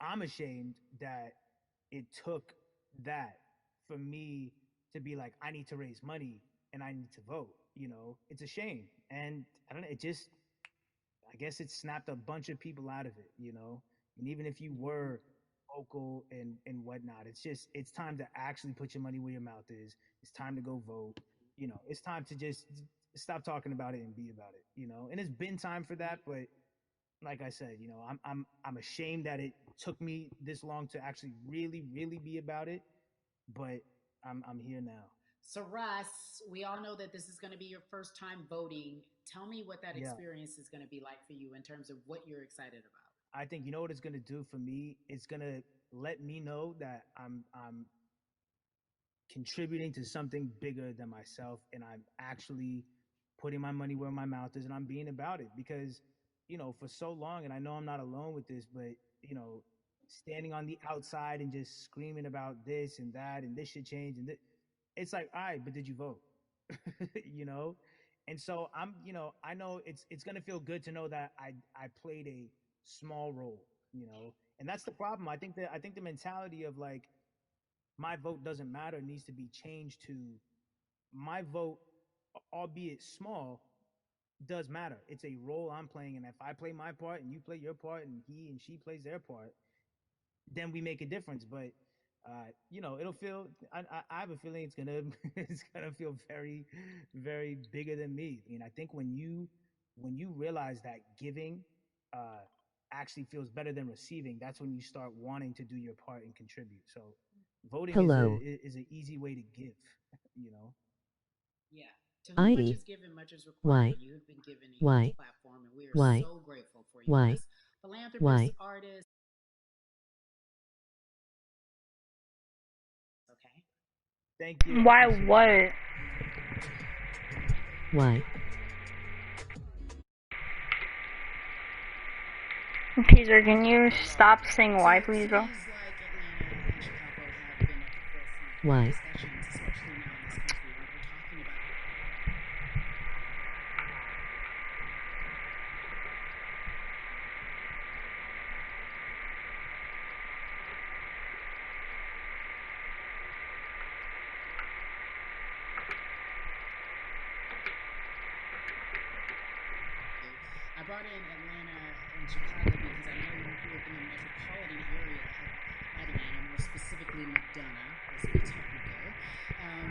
I'm ashamed that it took that for me to be like, I need to raise money and I need to vote. It's a shame. And I don't know, I guess it snapped a bunch of people out of it. And even if you were vocal and whatnot, it's time to actually put your money where your mouth is. It's time to go vote. It's time to just stop talking about it and be about it. And it's been time for that, but like I said, I'm ashamed that it took me this long to actually really, really be about it, but I'm here now. So, Russ, we all know that this is going to be your first time voting. Tell me what that Yeah. experience is going to be like for you in terms of what you're excited about. I think you know what it's gonna do for me? It's gonna let me know that I'm contributing to something bigger than myself and I'm actually putting my money where my mouth is and I'm being about it because for so long, and I know I'm not alone with this, but you know standing on the outside and just screaming about this and that and this should change it's like, all right, but did you vote? you know and so I know it's going to feel good to know that I played a small role. And that's the problem. I think the mentality of like my vote doesn't matter needs to be changed to my vote, albeit small, does matter. It's a role I'm playing, and if I play my part and you play your part and he and she plays their part, then we make a difference. But it'll feel. I have a feeling it's gonna it's gonna feel very, very bigger than me. I mean, I think when you realize that giving uh, actually feels better than receiving, that's when you start wanting to do your part and contribute. So, voting is a Hello. is an easy way to give. You know. Yeah. To whom much I is given, much is required. Y You have been given a huge Y platform, and we are Y so grateful for you, Y Russ. Philanthropist, Y artist. Okay. Thank you. I Why appreciate that. what? Y. Peter, can you stop saying why, So please, bro? cities like Atlanta and Chicago have been at the forefront of Y. discussions, especially now in this country, when we're talking about I brought in Atlanta and Chicago because I know you grew up in the metropolitan area of Atlanta, more specifically McDonough. Let's be technical, and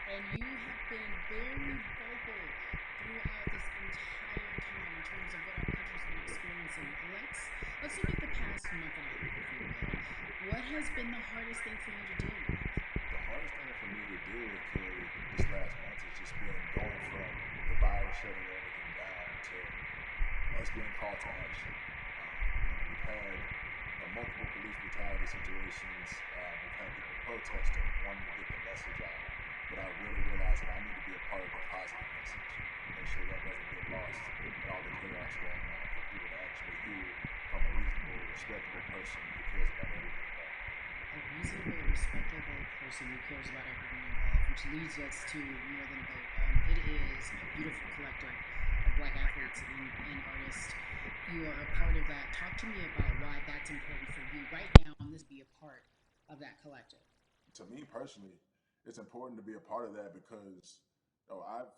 and you have been very vocal throughout this entire time in terms of what our country's been experiencing. Let's look at the past month and a half, if you will. What has been the hardest thing for you to deal with? The hardest thing for me to deal with, Carrie, this last month has just been going from the virus shutting everything down to us being called to action. We've had multiple police brutality situations. We've had people protesting, wanting to get the message out. But I really realized that I need to be a part of the positive message. Make sure that doesn't get lost in all the chaos going on. For people to actually hear from a reasonable, respectable person who cares about everyone involved. A reasonable, respectable person who cares about everyone involved, which leads us to More Than a Vote. It is a beautiful collective of Black athletes and artists. You are a part of that. Talk to me about why that's important for you right now and this be a part of that collective. To me personally, it's important to be a part of that because I've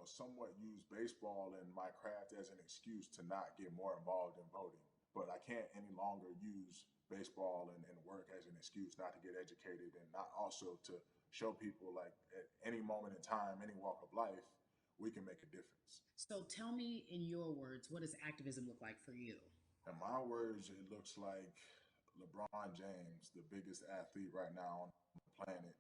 somewhat used baseball and my craft as an excuse to not get more involved in voting. But I can't any longer use baseball and work as an excuse not to get educated and not also to show people like at any moment in time, any walk of life, we can make a difference. So tell me in your words, what does activism look like for you? In my words, it looks like LeBron James, the biggest athlete right now on the planet,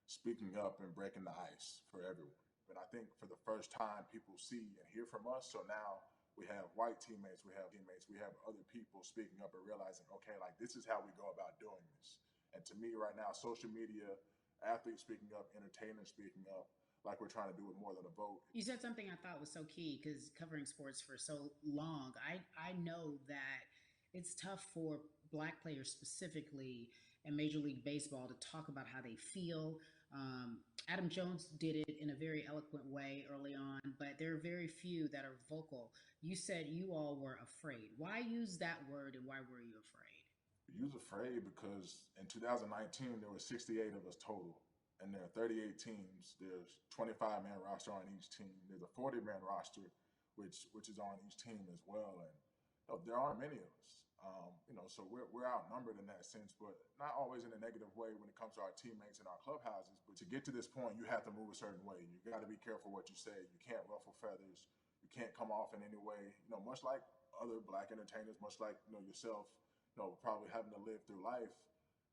speaking up and breaking the ice for everyone. But I think for the first time, people see and hear from us. So now we have white teammates, we have other people speaking up and realizing, okay, like this is how we go about doing this. And to me, right now, social media, athletes speaking up, entertainers speaking up, like we're trying to do with More Than a Vote. You said something I thought was so key because covering sports for so long, I know that it's tough for black players specifically in Major League Baseball to talk about how they feel, Adam Jones did it in a very eloquent way early on, but there are very few that are vocal. You said you all were afraid. Why use that word and why were you afraid? You was afraid because in 2019 there were 68 of us total, and there are 38 teams. There's 25-man roster on each team. There's a 40-man roster, which is on each team as well. And there aren't many of us. So we're outnumbered in that sense, but not always in a negative way when it comes to our teammates and our clubhouses. But to get to this point, you have to move a certain way. You got to be careful what you say. You can't ruffle feathers. You can't come off in any way. Much like other black entertainers, much like yourself, probably having to live through life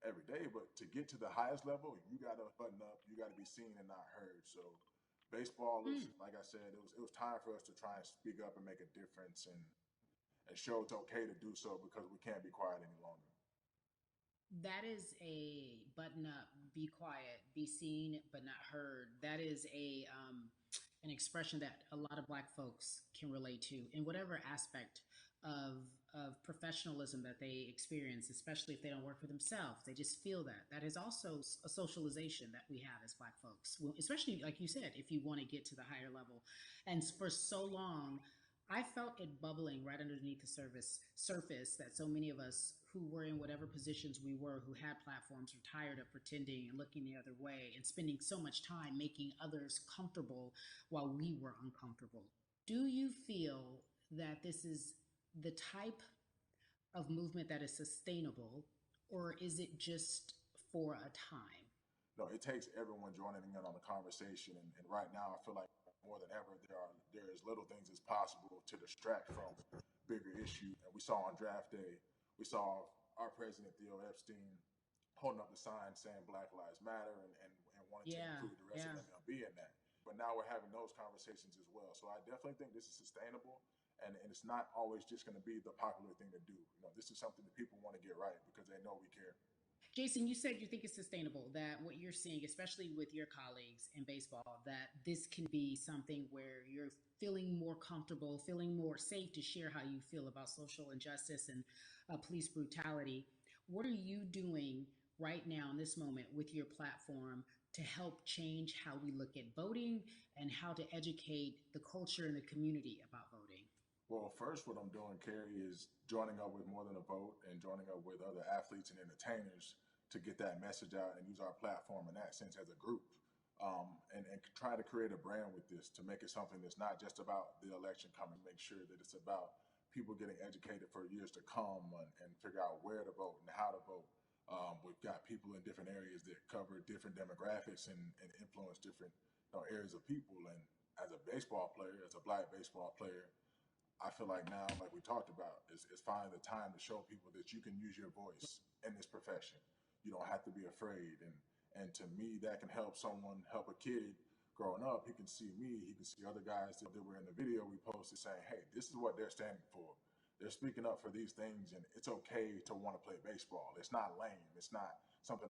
every day. But to get to the highest level, you got to button up. You got to be seen and not heard. So baseball is, like I said, it was time for us to try and speak up and make a difference and show it's okay to do so because we can't be quiet any longer. That is a button up, be quiet, be seen but not heard. That is a an expression that a lot of Black folks can relate to in whatever aspect of professionalism that they experience, especially if they don't work for themselves. They just feel that. That is also a socialization that we have as Black folks, well, especially like you said, if you want to get to the higher level. And for so long, I felt it bubbling right underneath the surface that so many of us who were in whatever positions we were, who had platforms, were tired of pretending and looking the other way and spending so much time making others comfortable while we were uncomfortable. Do you feel that this is the type of movement that is sustainable, or is it just for a time? No, it takes everyone joining in on the conversation. And right now, I feel like more than ever, there is little things as possible to distract from bigger issues. And we saw on draft day, we saw our president, Theo Epstein, holding up the sign saying Black Lives Matter and wanting to Yeah, include the rest of yeah. MLB in that. But now we're having those conversations as well. So I definitely think this is sustainable. And it's not always just going to be the popular thing to do. This is something that people want to get right because they know we care. Jason, you said you think it's sustainable, that what you're seeing, especially with your colleagues in baseball, that this can be something where you're feeling more comfortable, feeling more safe to share how you feel about social injustice and police brutality. What are you doing right now in this moment with your platform to help change how we look at voting and how to educate the culture and the community about voting? Well, first, what I'm doing, Carrie, is joining up with More Than a Vote and joining up with other athletes and entertainers to get that message out and use our platform in that sense as a group. And try to create a brand with this to make it something that's not just about the election coming, make sure that it's about people getting educated for years to come and figure out where to vote and how to vote. We've got people in different areas that cover different demographics and influence different areas of people. And as a baseball player, as a Black baseball player, I feel like now, like we talked about, is finding the time to show people that you can use your voice in this profession. You don't have to be afraid. And to me, that can help someone, help a kid growing up. He can see me, he can see other guys that were in the video we posted saying, hey, this is what they're standing for. They're speaking up for these things, and it's okay to want to play baseball. It's not lame. It's not something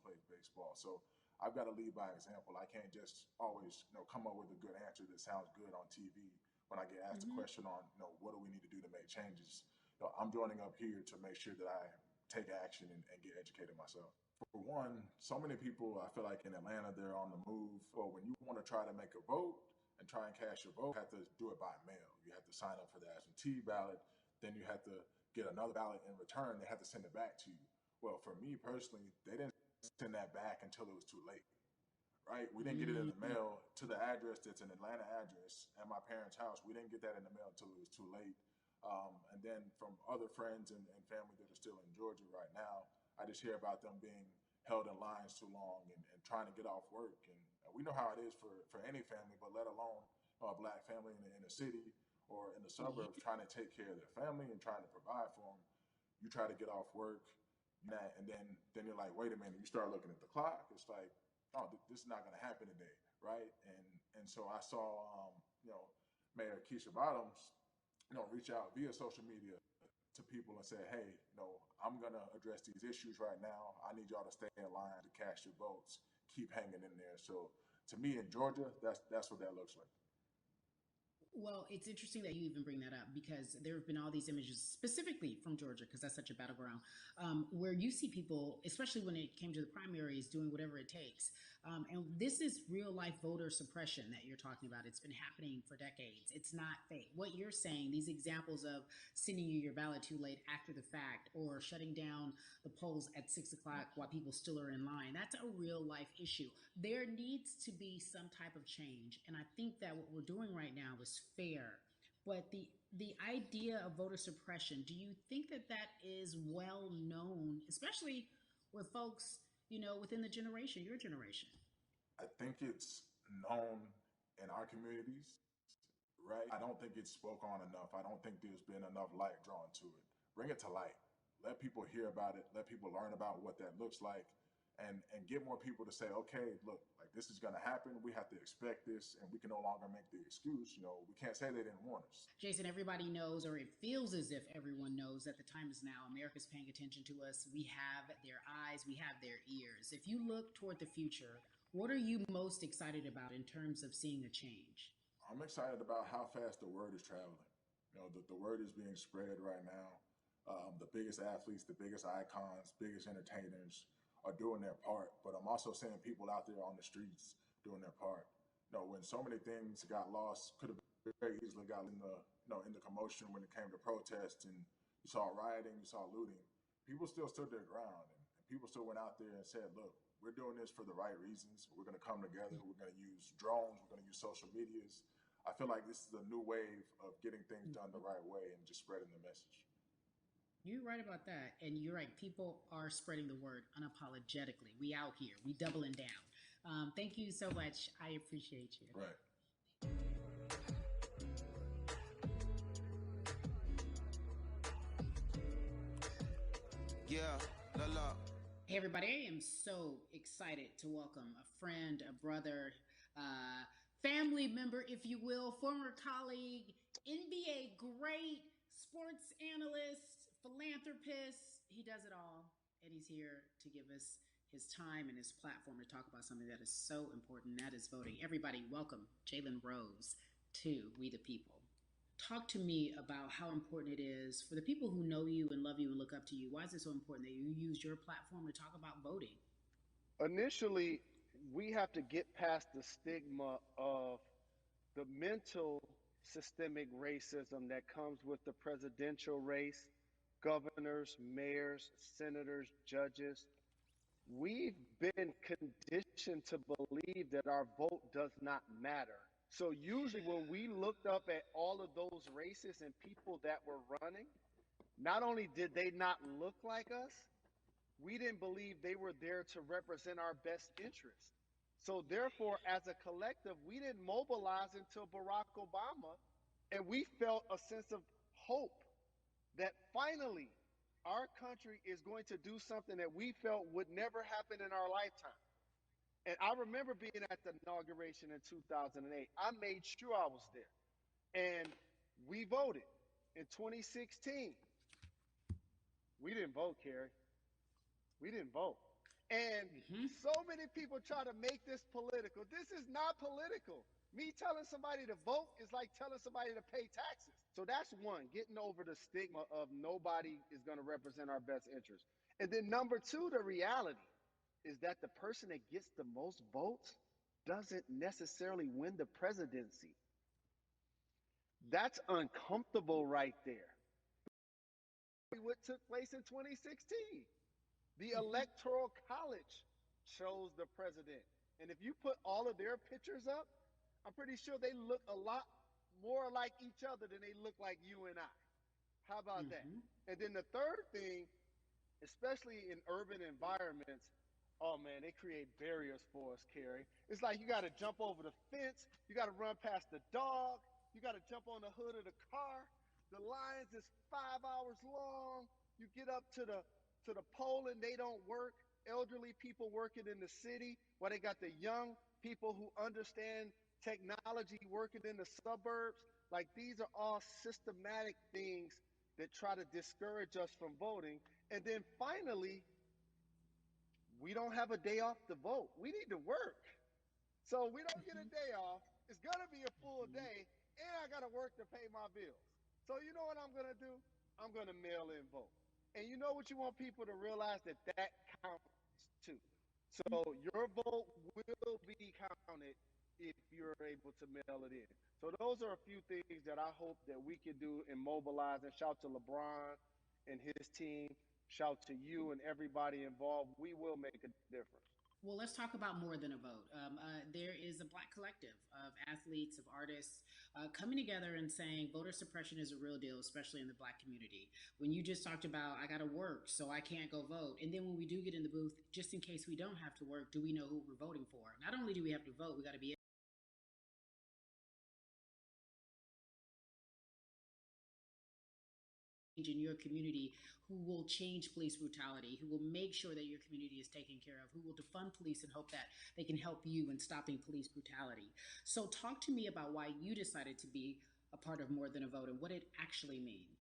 plays baseball. So I've got to lead by example. I can't just always, come up with a good answer that sounds good on TV. When I get asked a Mm-hmm. question on, what do we need to do to make changes? I'm joining up here to make sure that I take action and get educated myself. For one, so many people, I feel like in Atlanta, they're on the move. Well, when you want to try to make a vote and try and cast your vote, you have to do it by mail. You have to sign up for the absentee ballot. Then you have to get another ballot in return. They have to send it back to you. Well, for me personally, they didn't send that back until it was too late, right? We didn't get it in the Mm-hmm. mail to the address that's an Atlanta address at my parents' house. We didn't get that in the mail until it was too late. And then from other friends and family that are still in Georgia right now, I just hear about them being held in lines too long and trying to get off work. And we know how it is for any family, but let alone a Black family in a city or in the suburbs trying to take care of their family and trying to provide for them. You try to get off work, and then you're like, wait a minute. You start looking at the clock. It's like, oh, this is not going to happen today, right? And so I saw, Mayor Keisha Bottoms, reach out via social media to people and say, hey, I'm going to address these issues right now. I need y'all to stay in line to cast your votes. Keep hanging in there. So to me in Georgia, that's what that looks like. Well, it's interesting that you even bring that up because there have been all these images, specifically from Georgia, because that's such a battleground, where you see people, especially when it came to the primaries, doing whatever it takes. And this is real life voter suppression that you're talking about. It's been happening for decades. It's not fake. What you're saying, these examples of sending you your ballot too late after the fact, or shutting down the polls at 6 o'clock while people still are in line, that's a real life issue. There needs to be some type of change, and I think that what we're doing right now is fair. But the idea of voter suppression, do you think that that is well known, especially with folks, within the generation, your generation? I think it's known in our communities, right? I don't think it's spoke on enough. I don't think there's been enough light drawn to it. Bring it to light. Let people hear about it. Let people learn about what that looks like, and get more people to say, okay, look, like this is going to happen. We have to expect this, and we can no longer make the excuse. We can't say they didn't warn us. Jason, everybody knows, or it feels as if everyone knows that the time is now. America's paying attention to us. We have their eyes, we have their ears. If you look toward the future, what are you most excited about in terms of seeing a change? I'm excited about how fast the word is traveling. The word is being spread right now. The biggest athletes, the biggest icons, biggest entertainers are doing their part. But I'm also seeing people out there on the streets doing their part. When so many things got lost, could have very easily got in the commotion when it came to protests, and you saw rioting, you saw looting. People still stood their ground, and people still went out there and said, "Look, we're doing this for the right reasons. We're going to come together. We're going to use drones. We're going to use social medias." I feel like this is a new wave of getting things done the right way and just spreading the message. You're right about that. And you're right. People are spreading the word unapologetically. We out here. We doubling down. Thank you so much. I appreciate you. Right. Yeah, la la. Hey, everybody. I am so excited to welcome a friend, a brother, family member, if you will, former colleague, NBA great, sports analyst, philanthropist. He does it all. And he's here to give us his time and his platform to talk about something that is so important. That is voting. Everybody, welcome Jalen Rose to We the People. Talk to me about how important it is for the people who know you and love you and look up to you. Why is it so important that you use your platform to talk about voting? Initially, we have to get past the stigma of the mental systemic racism that comes with the presidential race, governors, mayors, senators, judges. We've been conditioned to believe that our vote does not matter. So usually when we looked up at all of those races and people that were running, not only did they not look like us, we didn't believe they were there to represent our best interest. So therefore, as a collective, we didn't mobilize until Barack Obama, and we felt a sense of hope that finally our country is going to do something that we felt would never happen in our lifetime. And I remember being at the inauguration in 2008. I made sure I was there. And we voted. In 2016, we didn't vote, Carrie. We didn't vote. And so many people try to make this political. This is not political. Me telling somebody to vote is like telling somebody to pay taxes. So that's one, getting over the stigma of nobody is going to represent our best interest. And then number two, the reality is that the person that gets the most votes doesn't necessarily win the presidency. That's uncomfortable right there. What took place in 2016? The Electoral College chose the president. And if you put all of their pictures up, I'm pretty sure they look a lot more like each other than they look like you and I. How about that? And then the third thing, especially in urban environments, oh man, they create barriers for us, Carrie. It's like you got to jump over the fence, you got to run past the dog, you got to jump on the hood of the car. The lines is 5 hours long. You get up to the polling, they don't work. Elderly people working in the city, while they got the young people who understand technology working in the suburbs. Like, these are all systematic things that try to discourage us from voting. And then finally, we don't have a day off to vote. We need to work. So we don't get a day off. It's going to be a full day. And I got got to work to pay my bills. So you know what I'm going to do? I'm going to mail in vote. And you know what you want people to realize, that that counts too. So your vote will be counted if you're able to mail it in. So those are a few things that I hope that we can do and mobilize. And shout to LeBron and his team. Shout to you and everybody involved. We will make a difference. Well, let's talk about more than a vote. There is a Black collective of athletes, of artists coming together and saying voter suppression is a real deal, especially in the Black community. When you just talked about, I got to work, so I can't go vote. And then when we do get in the booth, just in case we don't have to work, do we know who we're voting for? Not only do we have to vote, we got to be in your community who will change police brutality, who will make sure that your community is taken care of, who will defund police and hope that they can help you in stopping police brutality. So talk to me about why you decided to be a part of More Than a Vote and what it actually means.